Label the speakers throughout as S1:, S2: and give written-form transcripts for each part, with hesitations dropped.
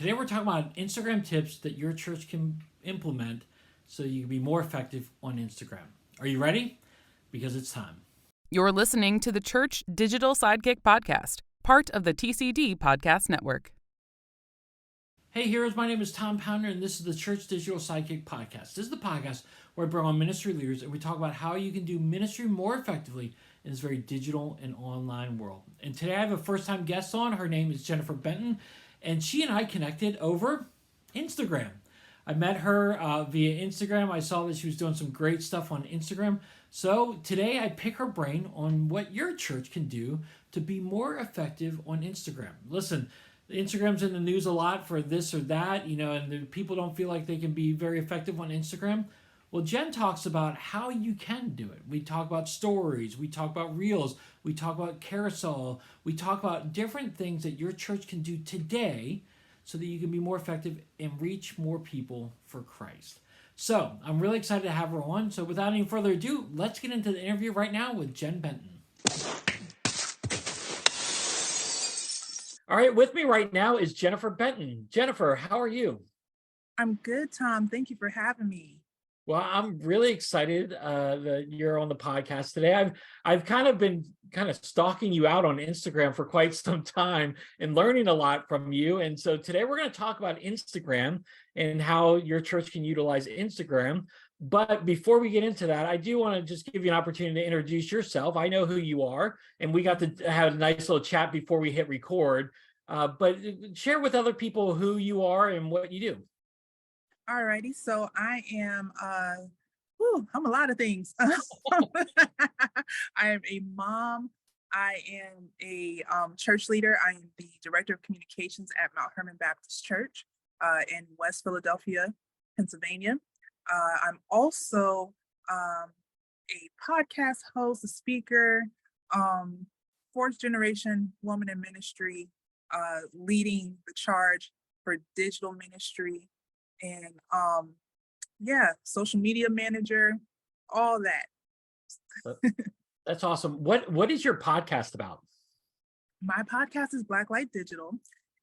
S1: Today we're talking about Instagram tips that your church can implement so you can be more effective on Instagram. Are you ready? Because it's time.
S2: You're listening to the Church Digital Sidekick Podcast, part of the TCD Podcast Network.
S1: Hey heroes, my name is Tom Pounder and this is the Church Digital Sidekick Podcast. This is the podcast where I bring on ministry leaders and we talk about how you can do ministry more effectively in this very digital and online world. And today I have a first-time guest on. Her name is Jennifer Benton, and she and I connected over Instagram. I met her via Instagram. I saw that she was doing some great stuff on Instagram. So today I pick her brain on what your church can do to be more effective on Instagram. Listen, Instagram's in the news a lot for this or that, and the people don't feel like they can be very effective on Instagram. Well, Jen talks about how you can do it. We talk about stories, we talk about reels, we talk about carousel, we talk about different things that your church can do today so that you can be more effective and reach more people for Christ. So I'm really excited to have her on. So without any further ado, let's get into the interview right now with Jen Benton. All right, with me right now is Jennifer Benton. Jennifer, how are you?
S3: I'm good, Tom. Thank you for having me.
S1: Well, I'm really excited that you're on the podcast today. I've kind of been stalking you out on Instagram for quite some time and learning a lot from you. And so today we're going to talk about Instagram and how your church can utilize Instagram. But before we get into that, I do want to just give you an opportunity to introduce yourself. I know who you are, and we got to have a nice little chat before we hit record. But share with other people who you are and what you do.
S3: Alrighty, so I am I'm a lot of things. I am a mom. I am a church leader. I am the director of communications at Mount Hermon Baptist Church in West Philadelphia, Pennsylvania. I'm also a podcast host, a speaker, fourth generation woman in ministry, leading the charge for digital ministry. And social media manager, all that.
S1: That's awesome. What is your podcast about?
S3: My podcast is Blacklight Digital,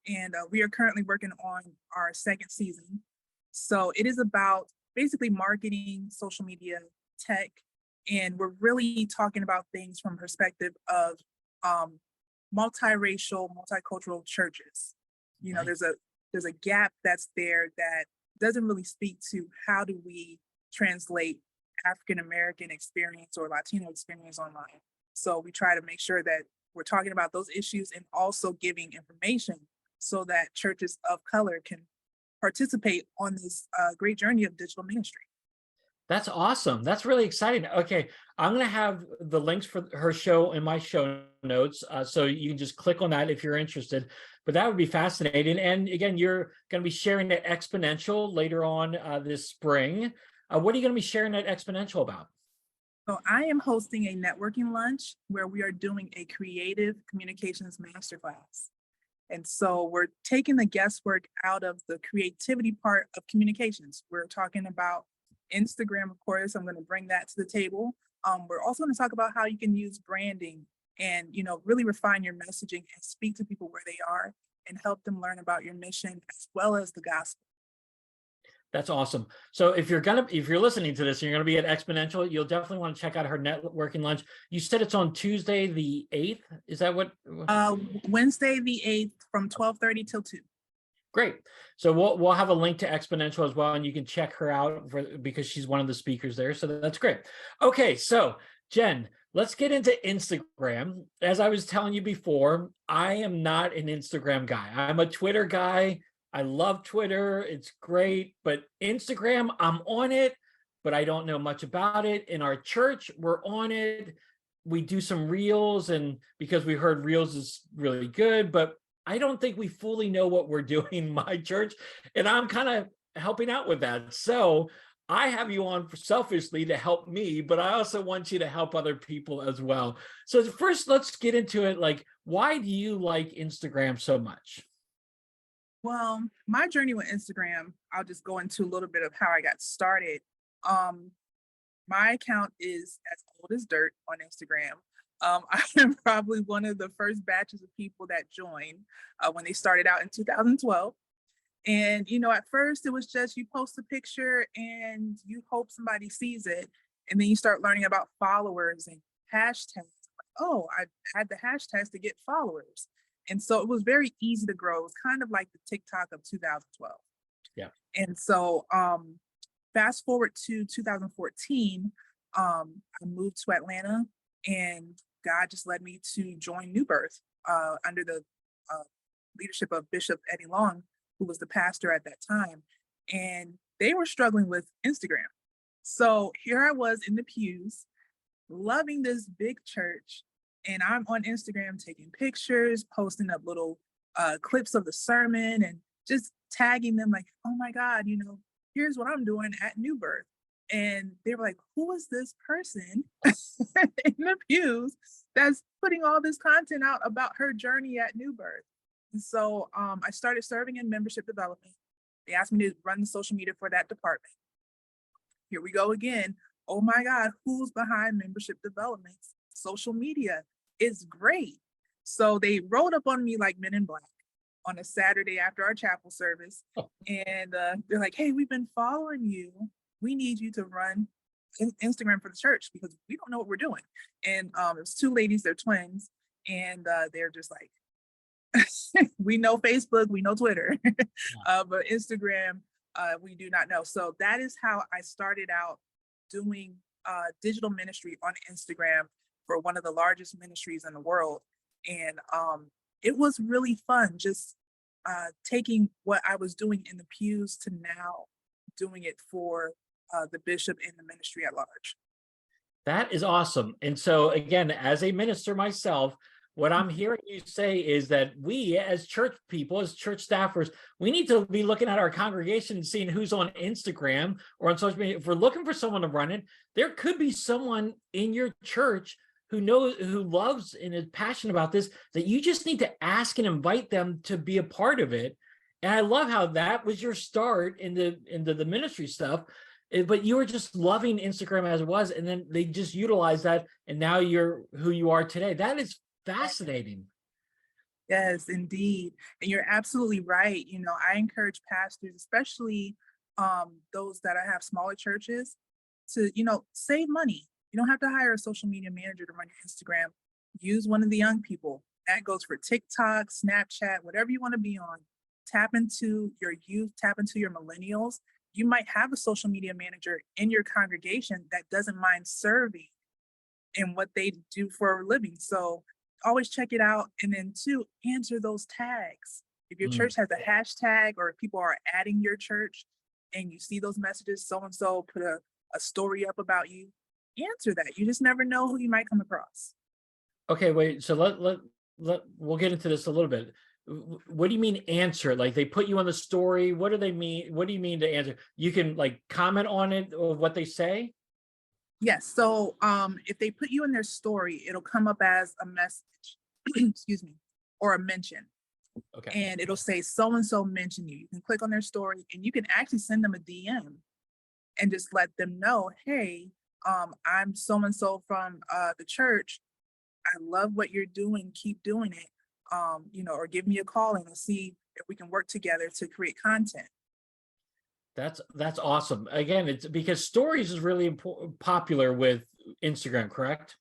S3: and we are currently working on our second season. So it is about basically marketing, social media, tech, and we're really talking about things from perspective of multiracial, multicultural churches.
S1: Right.
S3: There's a gap that's there that doesn't really speak to how do we translate African-American experience or Latino experience online. So we try to make sure that we're talking about those issues and also giving information so that churches of color can participate on this great journey of digital ministry.
S1: That's awesome. That's really exciting. Okay, I'm going to have the links for her show in my show notes, so you can just click on that if you're interested. But that would be fascinating. And again, you're going to be sharing at Exponential later on this spring. What are you going to be sharing at Exponential about?
S3: So I am hosting a networking lunch where we are doing a creative communications masterclass. And so we're taking the guesswork out of the creativity part of communications. We're talking about Instagram, of course. I'm going to bring that to the table. We're also going to talk about how you can use branding and, really refine your messaging and speak to people where they are and help them learn about your mission as well as the gospel.
S1: That's awesome. So if you're listening to this and you're going to be at Exponential, you'll definitely want to check out her networking lunch. You said it's on Tuesday the 8th. Is that what?
S3: Wednesday the 8th from 12:30 till 2.
S1: Great. So we'll have a link to Exponential as well, and you can check her out because she's one of the speakers there. So that's great. Okay, so Jen, let's get into Instagram. As I was telling you before, I am not an Instagram guy. I'm a Twitter guy. I love Twitter. It's great. But Instagram, I'm on it, but I don't know much about it. In our church, we're on it. We do some reels, and because we heard reels is really good, but I don't think we fully know what we're doing in my church, and I'm kind of helping out with that. So I have you on selfishly to help me, but I also want you to help other people as well. So first, let's get into it. Like, why do you like Instagram so much?
S3: Well, my journey with Instagram, I'll just go into a little bit of how I got started. My account is as old as dirt on Instagram. I am probably one of the first batches of people that joined when they started out in 2012. And, at first it was just you post a picture and you hope somebody sees it. And then you start learning about followers and hashtags. Like, oh, I had the hashtags to get followers. And so it was very easy to grow. It was kind of like the TikTok of 2012.
S1: Yeah.
S3: And so fast forward to 2014, I moved to Atlanta and God just led me to join New Birth under the uh, leadership of Bishop Eddie Long, who was the pastor at that time. And they were struggling with Instagram. So here I was in the pews, loving this big church. And I'm on Instagram taking pictures, posting up little clips of the sermon and just tagging them like, oh my God, here's what I'm doing at New Birth. And they were like, who is this person in the pews that's putting all this content out about her journey at New Birth? And so I started serving in membership development. They asked me to run the social media for that department. Here we go again. Oh my God, who's behind membership development? Social media is great. So they rolled up on me like Men in Black on a Saturday after our chapel service. And they're like, hey, we've been following you. We need you to run Instagram for the church because we don't know what we're doing. And it was two ladies, they're twins. And they're just like, we know Facebook, we know Twitter, but Instagram, we do not know. So that is how I started out doing digital ministry on Instagram for one of the largest ministries in the world. And it was really fun just taking what I was doing in the pews to now doing it for the bishop and the ministry at large.
S1: That is awesome. And so, again, as a minister myself, what I'm hearing you say is that we, as church people, as church staffers, we need to be looking at our congregation and seeing who's on Instagram or on social media. If we're looking for someone to run it, there could be someone in your church who knows, who loves and is passionate about this, that you just need to ask and invite them to be a part of it. And I love how that was your start into the ministry stuff. But you were just loving Instagram as it was, and then they just utilized that, and now you're who you are today. That is fascinating.
S3: Yes, indeed. And you're absolutely right. I encourage pastors, especially those that I have smaller churches, to, save money. You don't have to hire a social media manager to run your Instagram. Use one of the young people. That goes for TikTok, Snapchat, whatever you want to be on. Tap into your youth, tap into your millennials. You might have a social media manager in your congregation that doesn't mind serving in what they do for a living. So always check it out. And then two, answer those tags. If your church has a hashtag or if people are adding your church and you see those messages, so-and-so put a story up about you, answer that. You just never know who you might come across.
S1: Okay, wait. So we'll get into this a little bit. What do you mean answer? Like they put you on the story? What do they mean? What do you mean to answer? You can like comment on it or what they say?
S3: Yes. So if they put you in their story, it'll come up as a message, excuse me, or a mention.
S1: Okay.
S3: And it'll say so-and-so mentioned you. You can click on their story and you can actually send them a DM and just let them know, hey, I'm so-and-so from the church. I love what you're doing. Keep doing it. Or give me a call and we'll see if we can work together to create content.
S1: That's awesome. Again, it's because stories is really popular with Instagram, correct?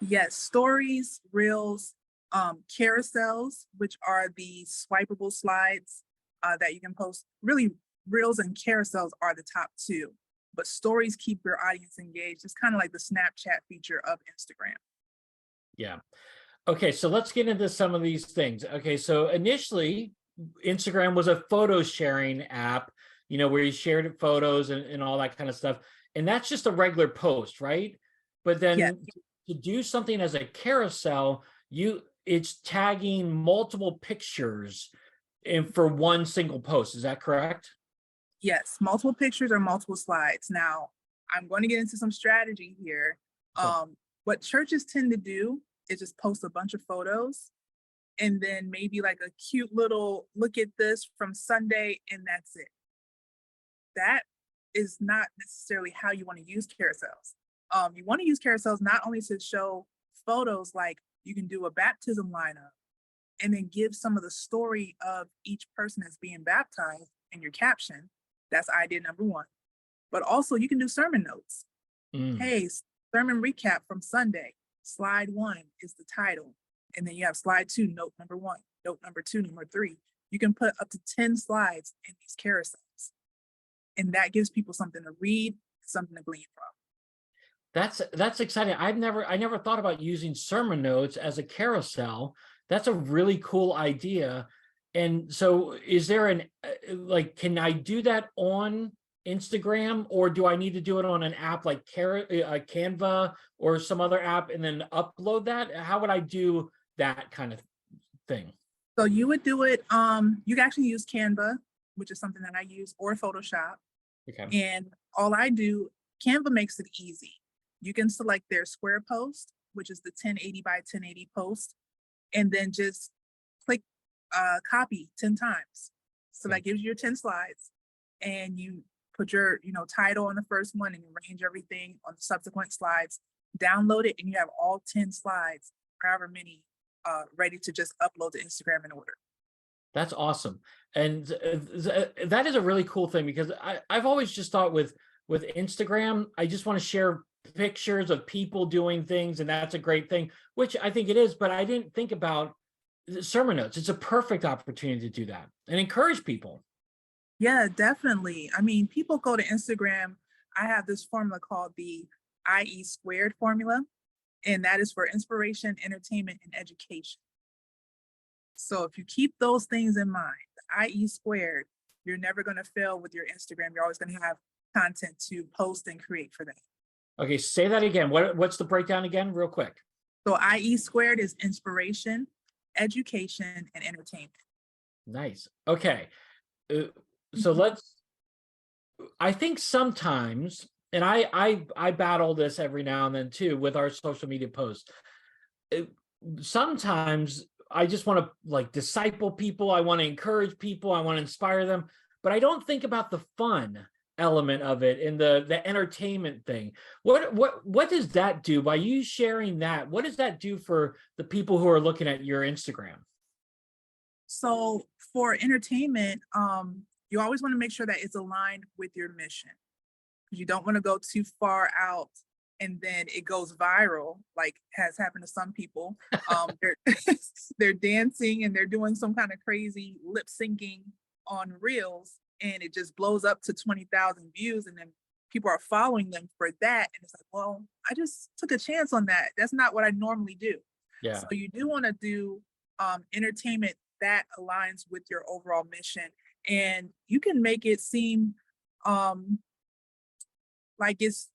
S3: Yes, stories, reels, carousels, which are the swipeable slides that you can post. Really, reels and carousels are the top two, but stories keep your audience engaged. It's kind of like the Snapchat feature of Instagram.
S1: Yeah. Okay, so let's get into some of these things. Okay, so initially, Instagram was a photo sharing app, where you shared photos and all that kind of stuff. And that's just a regular post, right? But
S3: Yes,
S1: then to do something as a carousel, it's tagging multiple pictures for one single post. Is that correct?
S3: yes, multiple pictures or multiple slides. Now, I'm going to get into some strategy here.
S1: Okay.
S3: What churches tend to do is just post a bunch of photos and then maybe like a cute little look at this from Sunday, and that's it. That is not necessarily how you want to use carousels. You want to use carousels not only to show photos, like you can do a baptism lineup and then give some of the story of each person that's being baptized in your caption. That's idea number one. But also you can do sermon notes.
S1: Mm.
S3: Hey, sermon recap from Sunday. Slide 1 is the title. And then you have slide 2, note number 1, note number 2, number 3. You can put up to 10 slides in these carousels. And that gives people something to read, something to glean from.
S1: That's exciting. I never thought about using sermon notes as a carousel. That's a really cool idea. And so is there like, can I do that on Instagram, or do I need to do it on an app like Canva or some other app and then upload that? How would I do that kind of thing?
S3: So you would do it, you can actually use Canva, which is something that I use, or Photoshop.
S1: Okay.
S3: And all I do, Canva makes it easy. You can select their square post, which is the 1080 by 1080 post, and then just click copy 10 times. So that gives you your 10 slides, and you put your title on the first one and arrange everything on the subsequent slides, download it, and you have all 10 slides, however many, ready to just upload to Instagram in order.
S1: That's awesome. And that is a really cool thing, because I've always just thought with Instagram, I just want to share pictures of people doing things, and that's a great thing, which I think it is, but I didn't think about the sermon notes. It's a perfect opportunity to do that and encourage people.
S3: Yeah, definitely. I mean, people go to Instagram. I have this formula called the IE squared formula, and that is for inspiration, entertainment, and education. So if you keep those things in mind, the IE squared, you're never going to fail with your Instagram. You're always going to have content to post and create for that.
S1: Okay, say that again. What's the breakdown again, real quick?
S3: So IE squared is inspiration, education, and entertainment.
S1: Nice. Okay. So I think sometimes, and I battle this every now and then too with our social media posts. Sometimes I just want to like disciple people. I want to encourage people. I want to inspire them, but I don't think about the fun element of it and the entertainment thing. What does that do by you sharing that? What does that do for the people who are looking at your Instagram?
S3: So for entertainment, you always want to make sure that it's aligned with your mission. You don't want to go too far out and then it goes viral, like has happened to some people. They're dancing and they're doing some kind of crazy lip syncing on Reels, and it just blows up to 20,000 views, and then people are following them for that. And it's like, well, I just took a chance on that. That's not what I normally do.
S1: Yeah.
S3: So you do want to do entertainment that aligns with your overall mission, and you can make it seem like it's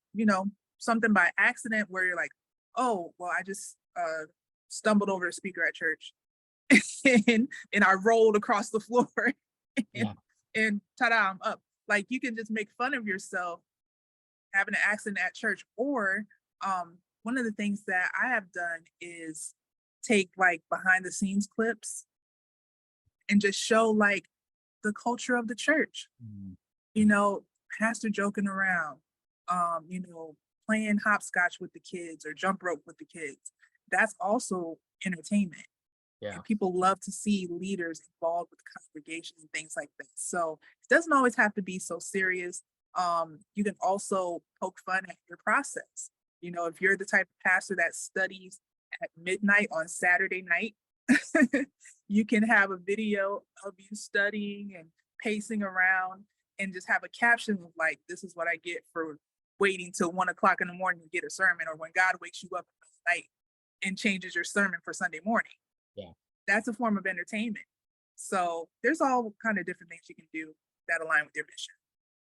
S3: something by accident, where you're like, oh well, I just stumbled over a speaker at church and I rolled across the floor and ta-da, I'm up. Like, you can just make fun of yourself having an accident at church. Or one of the things that I have done is take like behind the scenes clips and just show like the culture of the church. Pastor joking around, playing hopscotch with the kids or jump rope with the kids. That's also entertainment.
S1: Yeah.
S3: And people love to see leaders involved with congregations and things like that. So it doesn't always have to be so serious. You can also poke fun at your process. If you're the type of pastor that studies at midnight on Saturday night, you can have a video of you studying and pacing around and just have a caption of like, this is what I get for waiting till 1 o'clock in the morning to get a sermon, or when God wakes you up at night and changes your sermon for Sunday morning.
S1: Yeah.
S3: That's a form of entertainment. So there's all kind of different things you can do that align with your mission.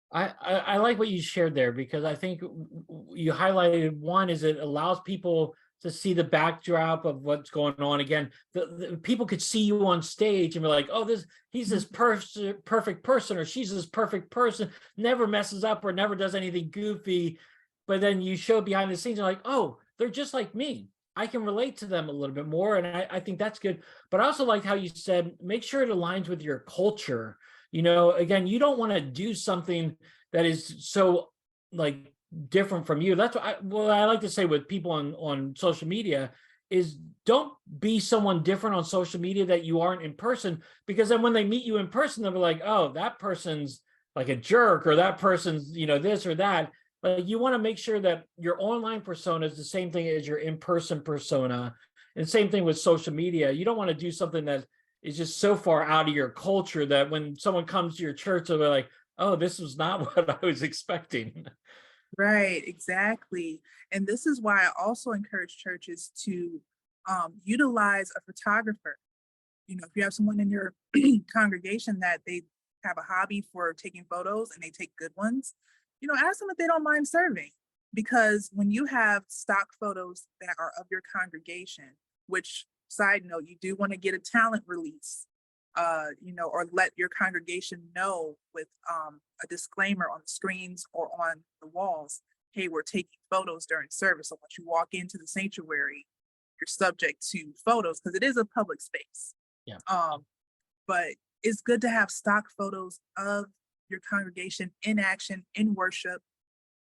S1: I like what you shared there, because I think you highlighted one is it allows people to see the backdrop of what's going on. Again, the people could see you on stage and be like, oh, he's this perfect person, or she's this perfect person, never messes up or never does anything goofy. But then you show behind the scenes, you're like, oh, they're just like me. I can relate to them a little bit more. And I think that's good. But I also like how you said, make sure it aligns with your culture. Again, you don't want to do something that is so like different from you. That's what I like to say with people on social media is don't be someone different on social media that you aren't in person, because then when they meet you in person, they'll be like, oh, that person's like a jerk, or that person's, this or that. Like, you want to make sure that your online persona is the same thing as your in-person persona. And same thing with social media. You don't want to do something that is just so far out of your culture that when someone comes to your church, they'll be like, oh, this was not what I was expecting.
S3: Right, exactly. And this is why I also encourage churches to utilize a photographer. If you have someone in your congregation that they have a hobby for taking photos and they take good ones, ask them if they don't mind serving. Because when you have stock photos that are of your congregation, which, side note, you do want to get a talent release, or let your congregation know with a disclaimer on the screens or on the walls, hey, we're taking photos during service. So once you walk into the sanctuary, you're subject to photos because it is a public space.
S1: Yeah.
S3: But it's good to have stock photos of your congregation in action, in worship.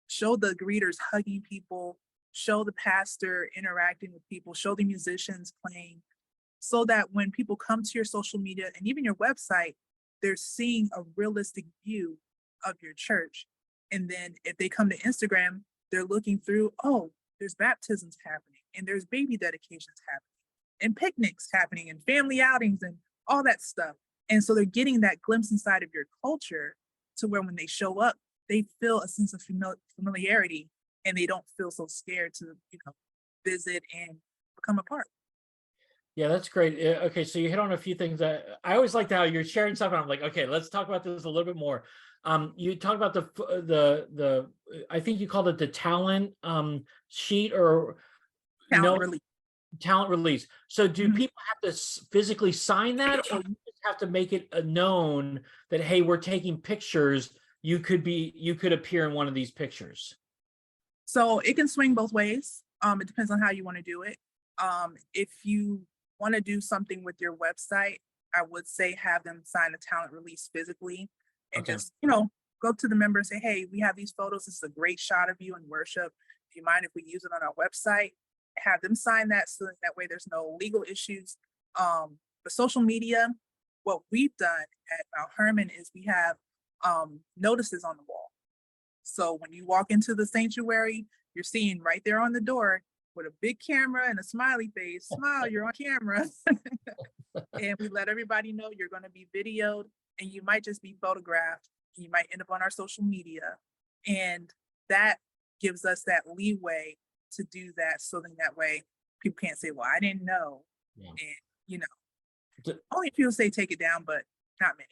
S3: Show the greeters hugging people, show the pastor interacting with people, show the musicians playing, so that when people come to your social media and even your website, they're seeing a realistic view of your church. And then if they come to Instagram, they're looking through, oh, there's baptisms happening, and there's baby dedications happening, and picnics happening, and family outings, and all that stuff. And so they're getting that glimpse inside of your culture, to where when they show up, they feel a sense of familiarity, and they don't feel so scared to, visit and become a part.
S1: Yeah, that's great. Okay, so you hit on a few things that I always like how you're sharing stuff, and I'm like, okay, let's talk about this a little bit more. You talk about the I think you called it the talent sheet, or
S3: Talent
S1: no,
S3: release.
S1: talent release. So do
S3: Mhm.
S1: people have to physically sign that, or you just have to make it known that, hey, we're taking pictures. You could appear in one of these pictures.
S3: So it can swing both ways. It depends on how you want to do it. If you want to do something with your website, I would say have them sign a talent release physically, and
S1: Okay.
S3: just, go to the member and say, hey, we have these photos. This is a great shot of you in worship. Do you mind if we use it on our website? Have them sign that, so that way there's no legal issues. But social media, what we've done at Mount Hermon is we have notices on the wall. So when you walk into the sanctuary, you're seeing right there on the door with a big camera and a smiley face, smile, you're on camera. And we let everybody know you're going to be videoed, and you might just be photographed. You might end up on our social media. And that gives us that leeway to do that. So then that way people can't say, well, I didn't know.
S1: Yeah.
S3: And, you know,
S1: D-
S3: only people say take it down, but not many.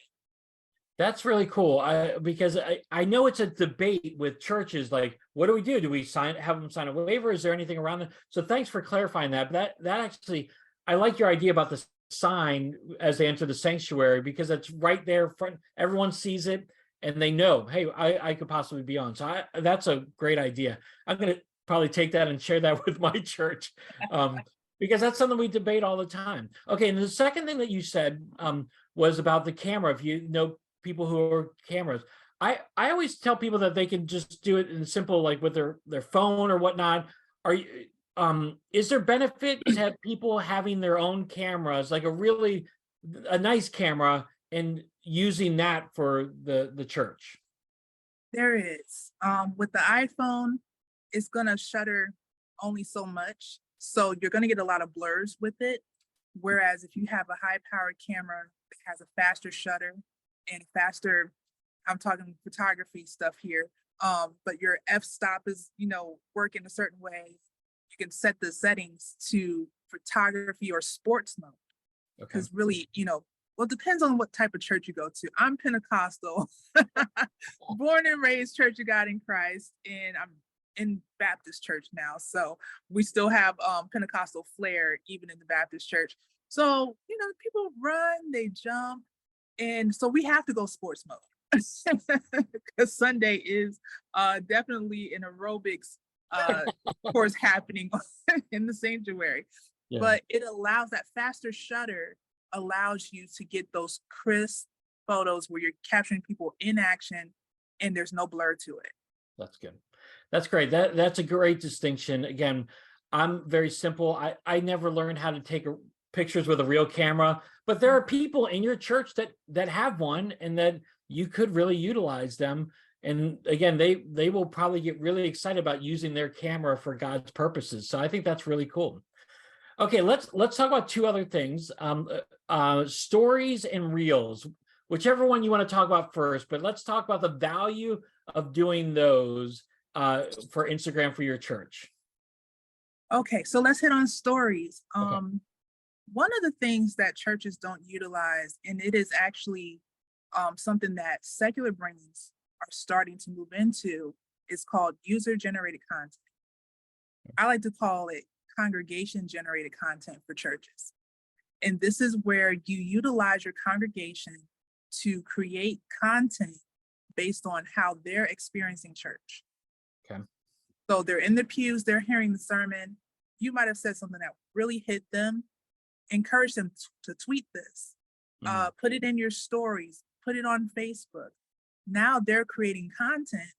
S1: That's really cool. Because I know it's a debate with churches. Like, what do we do? Do we have them sign a waiver? Is there anything around it? So thanks for clarifying that. But that actually, I like your idea about the sign as they enter the sanctuary, because it's right there front. Everyone sees it and they know, hey, I could possibly be on. So that's a great idea. I'm going to probably take that and share that with my church. Because that's something we debate all the time. Okay. And the second thing that you said was about the camera. If you know people who are cameras, I always tell people that they can just do it in simple, like with their phone or whatnot. Are you is there benefit to have people having their own cameras, like a nice camera, and using that for the church?
S3: There is. With the iPhone, it's gonna shutter only so much. So you're gonna get a lot of blurs with it. Whereas if you have a high powered camera that has a faster shutter and faster, I'm talking photography stuff here. But your f-stop is, working a certain way. You can set the settings to photography or sports mode.
S1: Okay.
S3: Because really, well, it depends on what type of church you go to. I'm Pentecostal, born and raised Church of God in Christ, and I'm in Baptist church now. So we still have Pentecostal flair even in the Baptist church. So, people run, they jump, and so we have to go sports mode. Because Sunday is definitely an aerobics course happening in the sanctuary.
S1: Yeah.
S3: But it allows that faster shutter, allows you to get those crisp photos where you're capturing people in action and there's no blur to it.
S1: That's good. That's great. That's a great distinction. Again, I'm very simple. I never learned how to take pictures with a real camera, but there are people in your church that have one and that you could really utilize them. And again, they will probably get really excited about using their camera for God's purposes. So I think that's really cool. Okay, let's talk about two other things. Stories and reels, whichever one you want to talk about first, but let's talk about the value of doing those for Instagram for your church.
S3: Okay, so let's hit on stories.
S1: Okay.
S3: One of the things that churches don't utilize, and it is actually something that secular brains are starting to move into, is called user-generated content. I like to call it congregation-generated content for churches. And this is where you utilize your congregation to create content based on how they're experiencing church.
S1: Okay.
S3: So they're in the pews, they're hearing the sermon. You might have said something that really hit them. Encourage them to tweet this, put it in your stories, put it on Facebook. Now they're creating content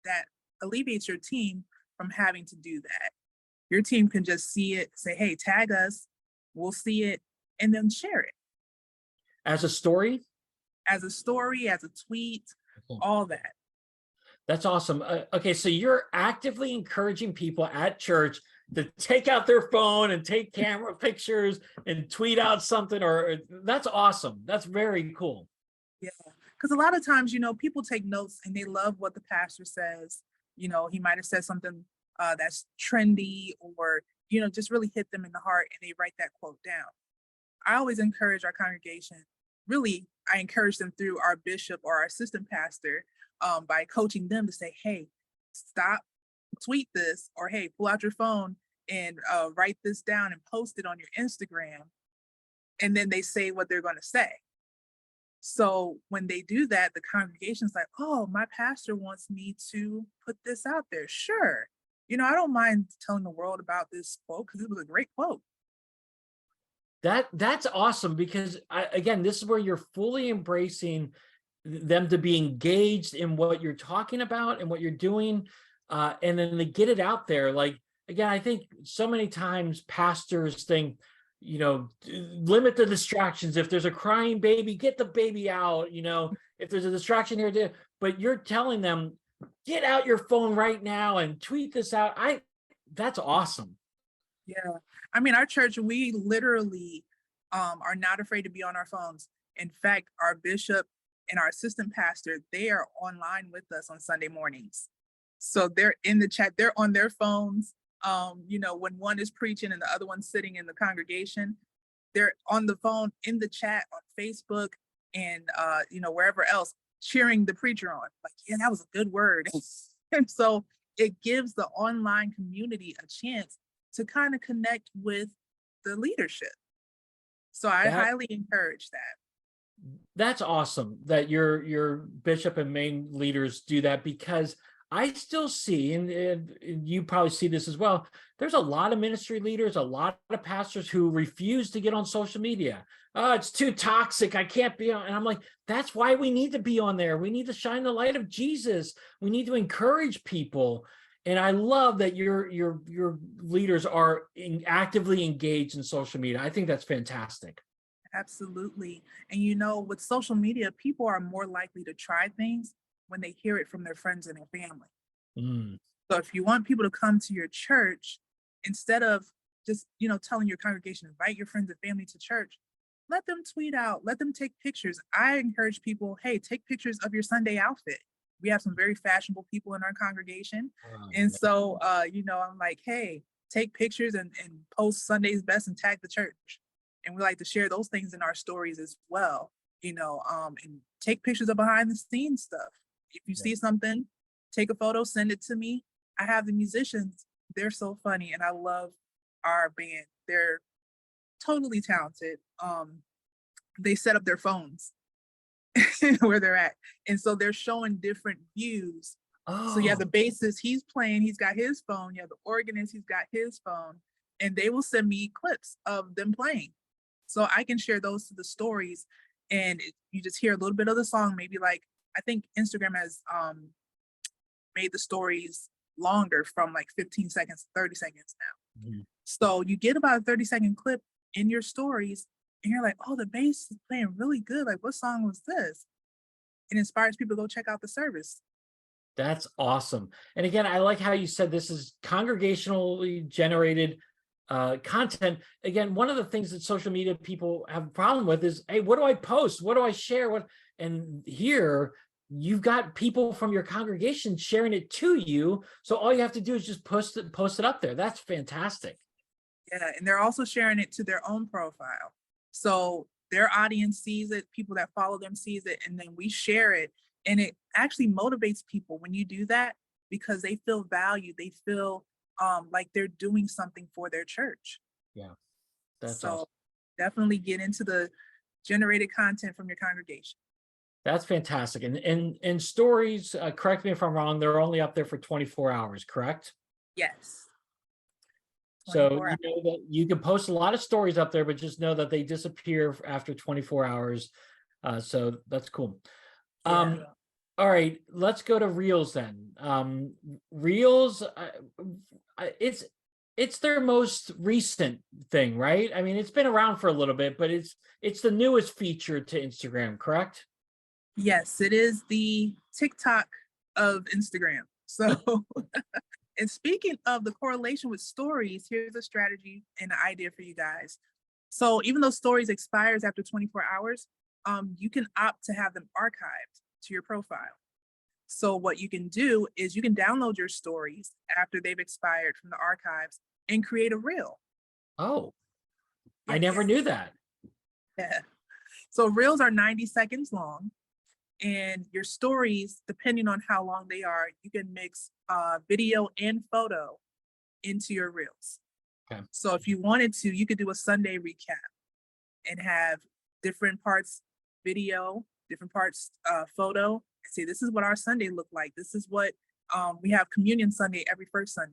S3: that alleviates your team from having to do that. Your team can just see it, say, hey, tag us, we'll see it, and then share it
S1: As a story?
S3: as a story, as a tweet,
S1: Cool.
S3: all that.
S1: That's awesome. Okay, so you're actively encouraging people at church to take out their phone and take camera pictures and tweet out something, or that's awesome. That's very cool.
S3: Yeah, because a lot of times, people take notes and they love what the pastor says. He might have said something that's trendy or, just really hit them in the heart and they write that quote down. I always encourage our congregation, really, I encourage them through our bishop or our assistant pastor by coaching them to say, hey, stop, tweet this, or hey, pull out your phone and write this down and post it on your Instagram. And then they say what they're going to say. So when they do that, the congregation's like, oh, my pastor wants me to put this out there. Sure. I don't mind telling the world about this quote because it was a great quote.
S1: That's awesome because again, this is where you're fully embracing them to be engaged in what you're talking about and what you're doing, and then they get it out there. Like again, I think so many times pastors think, limit the distractions. If there's a crying baby, get the baby out. If there's a distraction here, there. But you're telling them, get out your phone right now and tweet this out. That's awesome.
S3: Yeah. I mean, our church, we literally are not afraid to be on our phones. In fact, our bishop and our assistant pastor, they are online with us on Sunday mornings. So they're in the chat, they're on their phones. When one is preaching and the other one's sitting in the congregation, they're on the phone in the chat on Facebook and, wherever else, cheering the preacher on. Like, yeah, that was a good word. And so it gives the online community a chance to kind of connect with the leadership. So I highly encourage that.
S1: That's awesome that your bishop and main leaders do that, because I still see, and you probably see this as well, there's a lot of ministry leaders, a lot of pastors who refuse to get on social media. Oh, it's too toxic, I can't be on. And I'm like, that's why we need to be on there. We need to shine the light of Jesus. We need to encourage people. And I love that your leaders are actively engaged in social media. I think that's fantastic.
S3: Absolutely. And with social media, people are more likely to try things when they hear it from their friends and their family.
S1: Mm.
S3: So if you want people to come to your church, instead of just, telling your congregation, invite your friends and family to church, let them tweet out, let them take pictures. I encourage people, hey, take pictures of your Sunday outfit. We have some very fashionable people in our congregation. And so, I'm like, hey, take pictures and post Sunday's best and tag the church. And we like to share those things in our stories as well, and take pictures of behind the scenes stuff. If you see something, take a photo, send it to me. I have the musicians. They're so funny. And I love our band. They're totally talented. They set up their phones where they're at. And so they're showing different views. So you have the bassist, he's playing, he's got his phone. You have the organist, he's got his phone. And they will send me clips of them playing. So I can share those to the stories. And you just hear a little bit of the song, maybe like, I think Instagram has made the stories longer from like 15 seconds to 30 seconds now.
S1: Mhm.
S3: So you get about a 30-second clip in your stories, and you're like, oh, the bass is playing really good. Like, what song was this? It inspires people to go check out the service.
S1: That's awesome. And again, I like how you said this is congregationally generated content. Again, one of the things that social media people have a problem with is, hey, what do I post? What do I share? What? And here you've got people from your congregation sharing it to you. So all you have to do is just post it up there. That's fantastic.
S3: Yeah, and they're also sharing it to their own profile. So their audience sees it, people that follow them sees it, and then we share it. And it actually motivates people when you do that because they feel valued. They feel like they're doing something for their church.
S1: Yeah, that's
S3: So
S1: awesome.
S3: definitely get into the generated content from your congregation.
S1: That's fantastic. And stories, correct me if I'm wrong, they're only up there for 24 hours, correct?
S3: Yes,
S1: So
S3: 24
S1: you
S3: hours.
S1: know that you can post a lot of stories up there, but just know that they disappear after 24 hours. So that's cool.
S3: Yeah.
S1: All right, let's go to Reels then. Reels, it's their most recent thing, right? I mean, it's been around for a little bit, but it's the newest feature to Instagram, correct?
S3: Yes, it is the TikTok of Instagram. So, and speaking of the correlation with stories, here's a strategy and an idea for you guys. So, even though stories expires after 24 hours, you can opt to have them archived to your profile. So, what you can do is you can download your stories after they've expired from the archives and create a reel.
S1: Oh, I never
S3: Yes.
S1: knew that.
S3: Yeah. So, reels are 90 seconds long, and your stories, depending on how long they are, you can mix video and photo into your reels.
S1: Okay.
S3: So if you wanted to, you could do a Sunday recap and have different parts video, different parts photo, and say, this is what our Sunday looked like. This is what we have communion Sunday every first Sunday.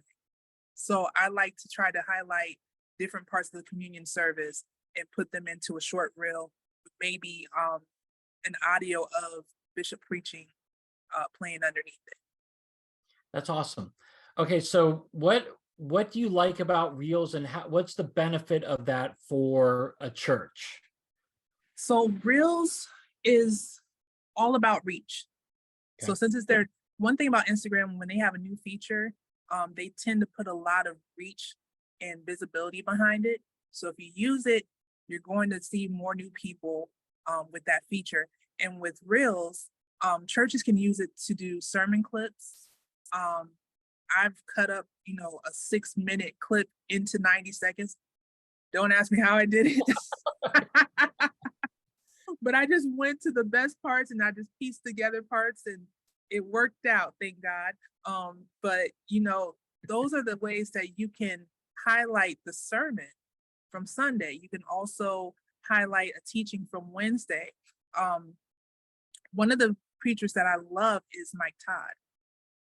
S3: So I like to try to highlight different parts of the communion service and put them into a short reel with maybe an audio of Bishop preaching playing underneath it.
S1: That's awesome. Okay, so what do you like about Reels and what's the benefit of that for a church?
S3: So Reels is all about reach. So
S1: Okay.
S3: since it's their one thing about Instagram, when they have a new feature, they tend to put a lot of reach and visibility behind it. So if you use it, you're going to see more new people with that feature. And with Reels, churches can use it to do sermon clips. Um, I've cut up, a 6-minute clip into 90 seconds. Don't ask me how I did it. But I just went to the best parts and I just pieced together parts and it worked out, thank God. But those are the ways that you can highlight the sermon from Sunday. You can also highlight a teaching from Wednesday. One of the preachers that I love is Mike Todd.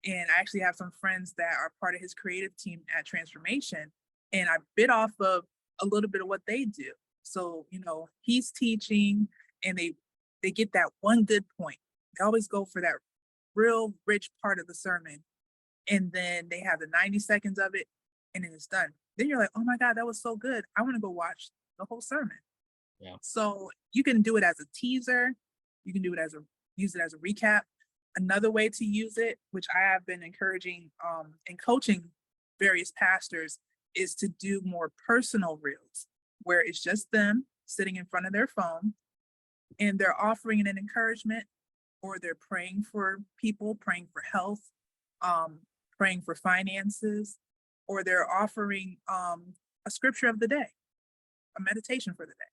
S3: And I actually have some friends that are part of his creative team at Transformation. And I bit off of a little bit of what they do. So, he's teaching and they get that one good point. They always go for that real rich part of the sermon. And then they have the 90 seconds of it and then it's done. Then you're like, oh my God, that was so good. I want to go watch the whole sermon.
S1: Yeah.
S3: So you can do it as a teaser. You can use it as a recap. Another way to use it, which I have been encouraging and coaching various pastors, is to do more personal reels where it's just them sitting in front of their phone and they're offering an encouragement or they're praying for people, praying for health, praying for finances, or they're offering a scripture of the day, a meditation for the day.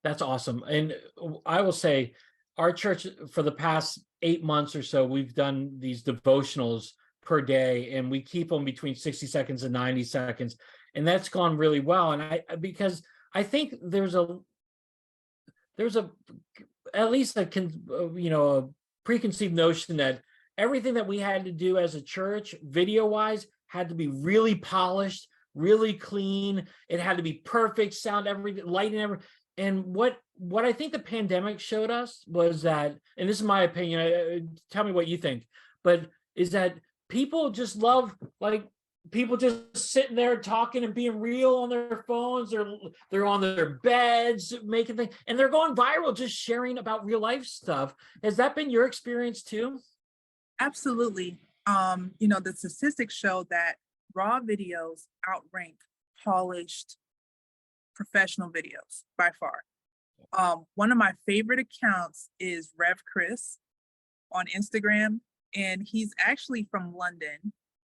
S1: That's awesome. And I will say our church for the past 8 months or so, we've done these devotionals per day and we keep them between 60 seconds and 90 seconds. And that's gone really well. And because I think there's at least a preconceived notion that everything that we had to do as a church video wise had to be really polished, really clean. It had to be perfect sound, everything, lighting, everything. And what I think the pandemic showed us was that, and this is my opinion, tell me what you think, but is that people just love, like, people just sitting there talking and being real on their phones. They're on their beds making things, and they're going viral just sharing about real life stuff. Has that been your experience too?
S3: Absolutely. The statistics show that raw videos outrank polished professional videos by far. One of my favorite accounts is Rev Chris on Instagram, and he's actually from London.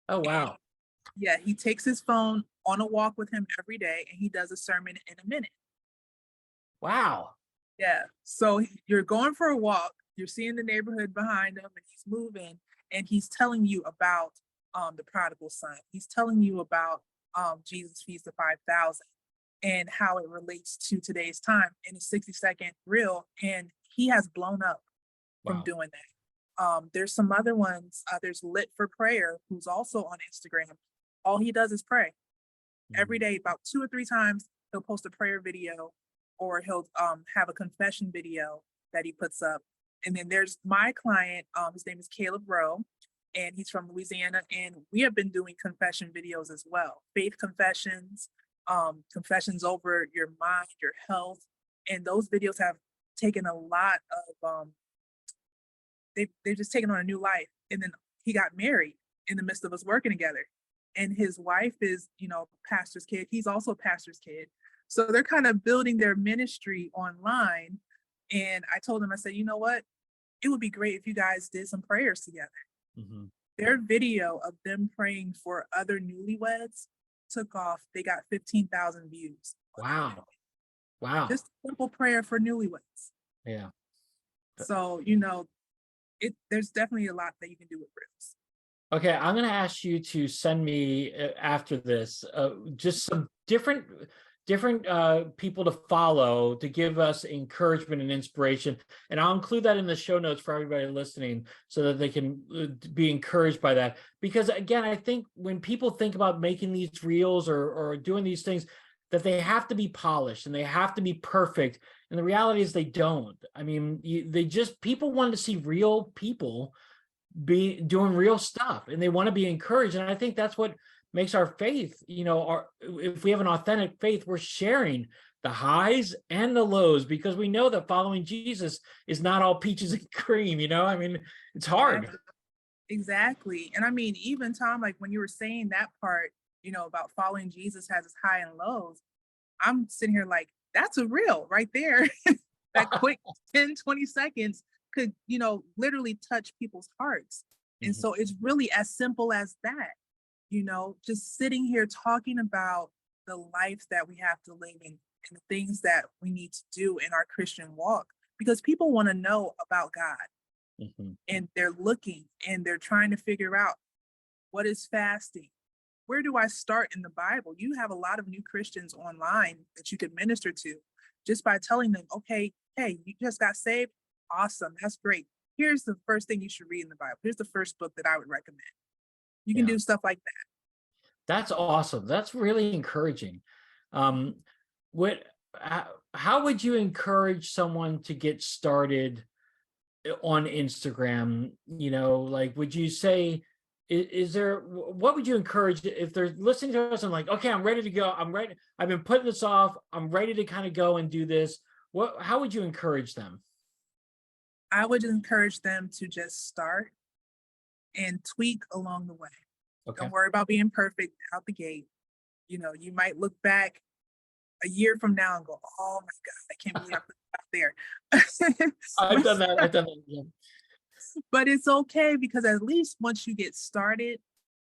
S1: Oh
S3: And
S1: wow.
S3: yeah, he takes his phone on a walk with him every day, and he does a sermon in a minute.
S1: Wow.
S3: Yeah. So you're going for a walk, you're seeing the neighborhood behind him, and he's moving, and he's telling you about the prodigal son. He's telling you about Jesus feeds the 5,000 and how it relates to today's time in a 60-second reel. And he has blown up from
S1: Wow.
S3: doing that. There's some other ones. There's Lit for Prayer, who's also on Instagram. All he does is pray every
S1: Mhm.
S3: day, about 2 or 3 times. He'll post a prayer video, or he'll have a confession video that he puts up. And then there's my client. His name is Caleb Rowe, and he's from Louisiana. And we have been doing confession videos as well, faith confessions, confessions over your mind, your health. And those videos have taken a lot of they've just taken on a new life. And then he got married in the midst of us working together. And his wife is, pastor's kid. He's also a pastor's kid. So they're kind of building their ministry online. And I told him, I said, you know what? It would be great if you guys did some prayers together.
S1: Mhm.
S3: Their video of them praying for other newlyweds took off. They got 15,000 views on that video.
S1: Wow. Wow.
S3: Just a simple prayer for newlyweds.
S1: Yeah.
S3: So, there's definitely a lot that you can do with reels.
S1: Okay, I'm going to ask you to send me after this just some different people to follow to give us encouragement and inspiration, and I'll include that in the show notes for everybody listening so that they can be encouraged by that. Because again, I think when people think about making these reels or doing these things, that they have to be polished and they have to be perfect, and the reality is they don't. I mean, people want to see real people be doing real stuff, and they want to be encouraged. And I think that's what makes our faith, if we have an authentic faith, we're sharing the highs and the lows, because we know that following Jesus is not all peaches and cream. I mean, it's hard.
S3: Exactly. And I mean, even Tom, like when you were saying that part, about following Jesus has its high and lows, I'm sitting here like, that's a reel right there. That quick 10, 20 seconds could, literally touch people's hearts. And
S1: Mhm.
S3: so it's really as simple as that, just sitting here talking about the life that we have to live in and the things that we need to do in our Christian walk, because people want to know about God,
S1: Mhm.
S3: and they're looking and they're trying to figure out, what is fasting? Where do I start in the Bible? You have a lot of new Christians online that you could minister to just by telling them, okay, hey, you just got saved. Awesome. That's great. Here's the first thing you should read in the Bible. Here's the first book that I would recommend. You can
S1: Yeah,
S3: do stuff like that.
S1: that's awesome. That's really encouraging. um what how would you encourage someone to get started on Instagram? Like, would you say, is there, what would you encourage if they're listening to us and like, okay, I'm ready to go. I'm ready. I've been putting this off. I'm ready to kind of go and do this. How would you encourage them?
S3: I would encourage them to just start and tweak along the way.
S1: Okay.
S3: Don't worry about being perfect out the gate. You might look back a year from now and go, oh my God, I can't believe I put it out
S1: I've done that.
S3: there.
S1: I've done that. Yeah.
S3: But it's okay, because at least once you get started,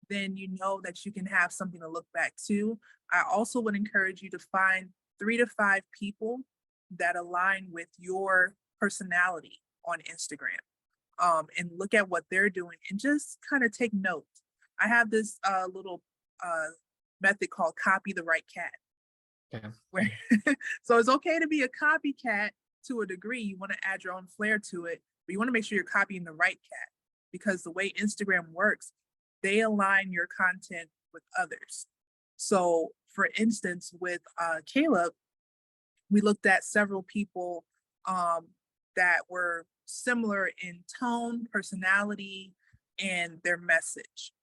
S3: then you know that you can have something to look back to. I also would encourage you to find 3 to 5 people that align with your personality on Instagram, and look at what they're doing and just kind of take notes. I have this little uh, method called copy the right cat,
S1: Okay.
S3: where so it's okay to be a copycat to a degree. You want to add your own flair to it, but you want to make sure you're copying the right cat, because the way Instagram works, they align your content with others. So, for instance, with Caleb, we looked at several people um, that were similar in tone, personality, and their message.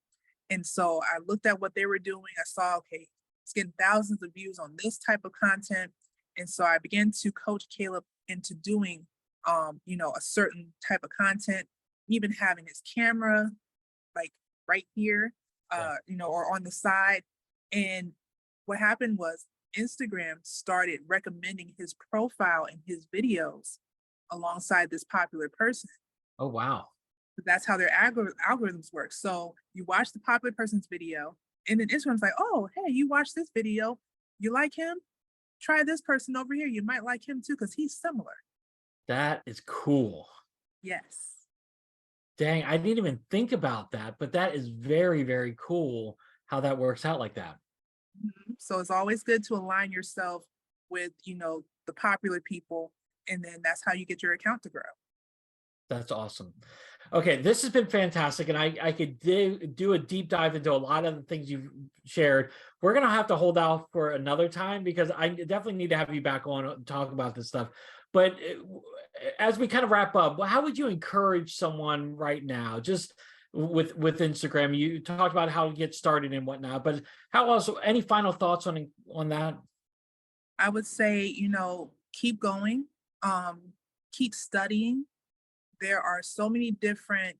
S3: And so I looked at what they were doing. I saw, okay, it's getting thousands of views on this type of content. And so I began to coach Caleb into doing, a certain type of content, even having his camera like right here,
S1: Yeah.
S3: or on the side. And what happened was Instagram started recommending his profile and his videos alongside this popular person.
S1: Oh, wow.
S3: That's how their algorithms work. So you watch the popular person's video, and then Instagram's like, oh, hey, you watched this video. You like him? Try this person over here. You might like him too, because he's similar.
S1: That is cool.
S3: Yes.
S1: Dang, I didn't even think about that, but that is very, very cool how that works out like that.
S3: So it's always good to align yourself with, the popular people, and then that's how you get your account to grow.
S1: That's awesome. Okay, this has been fantastic, and I could do a deep dive into a lot of the things you've shared. We're gonna have to hold out for another time because I definitely need to have you back on to talk about this stuff. But as we kind of wrap up, how would you encourage someone right now, just with Instagram? You talked about how to get started and whatnot, but how also any final thoughts on that?
S3: I would say, keep going, keep studying. There are so many different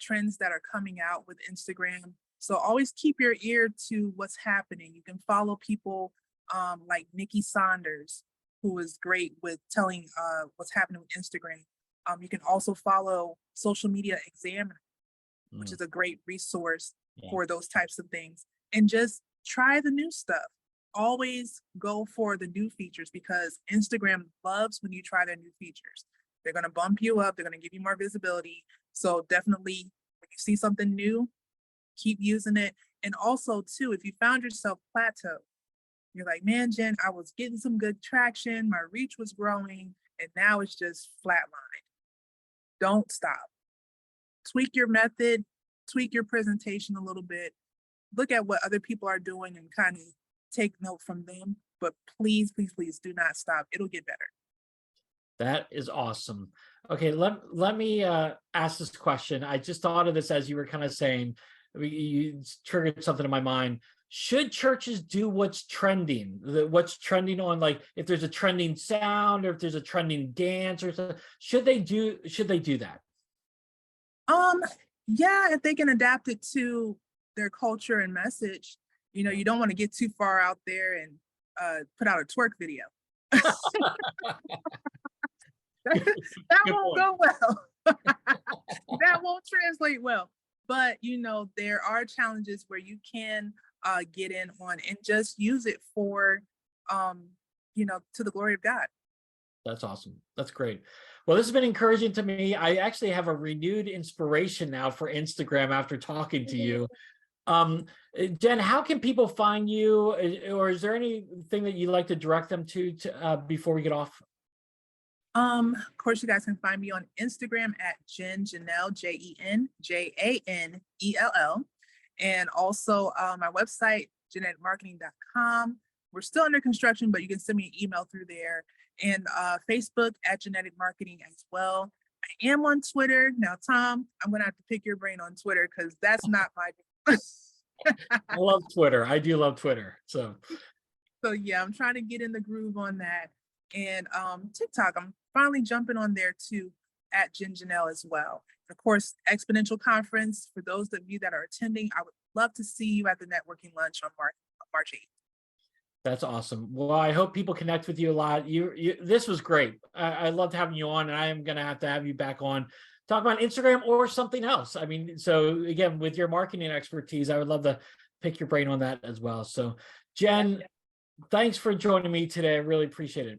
S3: trends that are coming out with Instagram. So always keep your ear to what's happening. You can follow people like Nikki Saunders, who is great with telling what's happening with Instagram. You can also follow Social Media Examiner, which
S1: Mm,
S3: is a great resource
S1: yeah,
S3: for those types of things. And just try the new stuff. Always go for the new features because Instagram loves when you try their new features. They're going to bump you up, they're going to give you more visibility. So definitely, when you see something new, keep using it. And also, too, if you found yourself plateau, you're like, man, Jen, I was getting some good traction, my reach was growing, and now it's just flatline. Don't stop. Tweak your method, tweak your presentation a little bit, look at what other people are doing and kind of take note from them. But please, please, please do not stop. It'll get better.
S1: that is awesome. Okay, let me ask this question. I just thought of this as you were kind of saying. You triggered something in my mind. Should churches do what's trending? What's trending on, like if there's a trending sound or if there's a trending dance or something, should they do that?
S3: Um, yeah, if they can adapt it to their culture and message, you don't want to get too far out there and put out a twerk video. That
S1: Good
S3: won't
S1: point.
S3: go well. That won't translate well. But there are challenges where you can get in on and just use it for to the glory of God.
S1: That's awesome. That's great. Well, this has been encouraging to me. I actually have a renewed inspiration now for Instagram after talking to you. Um, Jen, how can people find you, or is there anything that you'd like to direct them to before we get off?
S3: Of course, you guys can find me on Instagram at Jen Janelle, JenJanell. And also my website, geneticmarketing.com. We're still under construction, but you can send me an email through there. And Facebook at Genetic Marketing as well. I am on Twitter. Now, Tom, I'm going to have to pick your brain on Twitter because that's not my.
S1: I love Twitter. I do love Twitter. So
S3: So yeah, I'm trying to get in the groove on that. And TikTok, I'm finally jumping on there too at Jen Janelle as well. And of course, Exponential Conference, for those of you that are attending, I would love to see you at the networking lunch on March 8th.
S1: that's awesome. Well, I hope people connect with you a lot. This was great. I loved having you on, and I am going to have you back on. Talk about Instagram or something else. I mean, so again, with your marketing expertise, I would love to pick your brain on that as well. So, Jen, thanks for joining me today. I really appreciate it.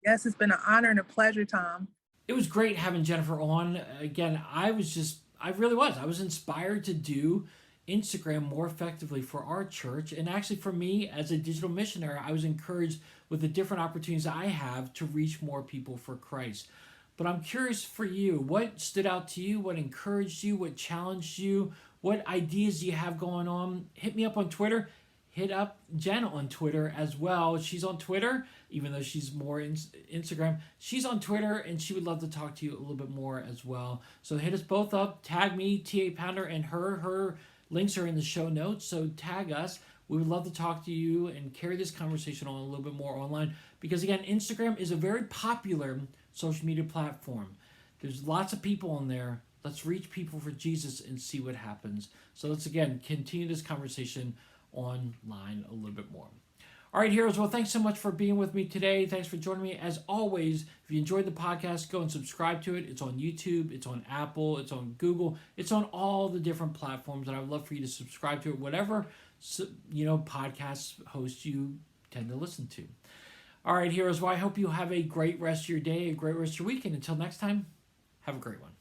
S3: Yes, it's been an honor and a pleasure, Tom.
S1: It was great having Jennifer on. Again, I really was. I was inspired to do Instagram more effectively for our church. And actually, for me as a digital missionary, I was encouraged with the different opportunities I have to reach more people for Christ. But I'm curious for you, what stood out to you? What encouraged you? What challenged you? What ideas do you have going on? Hit me up on Twitter. Hit up Jen on Twitter as well. She's on Twitter, even though she's more in Instagram. She's on Twitter, and she would love to talk to you a little bit more as well. So hit us both up. Tag me, TA Pounder, and her. Her Links are in the show notes, so tag us. We would love to talk to you and carry this conversation on a little bit more online because, again, Instagram is a very popular social media platform. There's lots of people on there. Let's reach people for Jesus and see what happens. So let's, again, continue this conversation online a little bit more. All right, heroes. Well, thanks so much for being with me today. Thanks for joining me. As always, if you enjoyed the podcast, go and subscribe to it. It's on YouTube. It's on Apple. It's on Google. It's on all the different platforms, and I would love for you to subscribe to it, whatever podcast hosts you tend to listen to. All right, heroes. Well, I hope you have a great rest of your day, a great rest of your week, and until next time, have a great one.